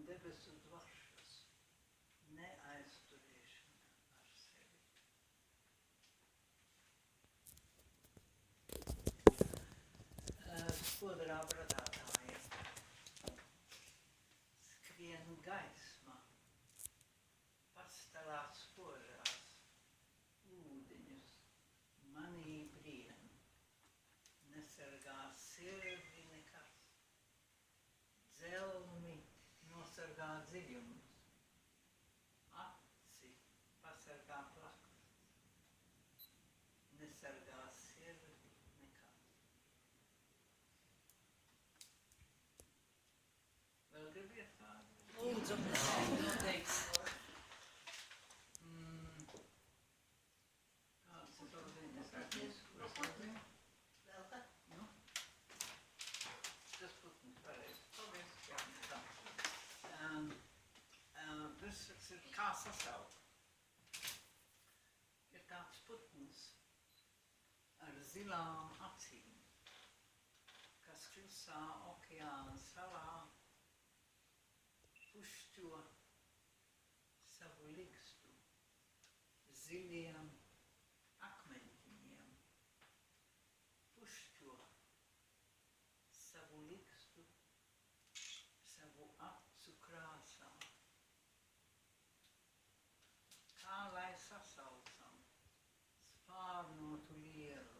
debesu dvašas neaizturēšana ar sevi. Spodrā bradātāja skrien gaisma, pastarā spožās, ūdeņus manī brien, nesargā sirdi nekas, dzelmi nosargā dziļumus, aci pasargā plakas, nesargā sirdi nekas. Vēl gribiet kādu? Lūdzu, noteikti. Kāds ir vēl vienas atīs, ko es vēl zinu? Vēl kā? Nu? Tas putns pareizi. Paldies. Jā, tā. Virsraksts ir kā sasaukt. Ir tāds putns ar zilām acīm, kas klusā okeāna salā pušķo savu ligstu ziļiem akmentiņiem. Pušķo savu ligstu savu acu krāsā. Kā lai sasaucam spārnotu lielu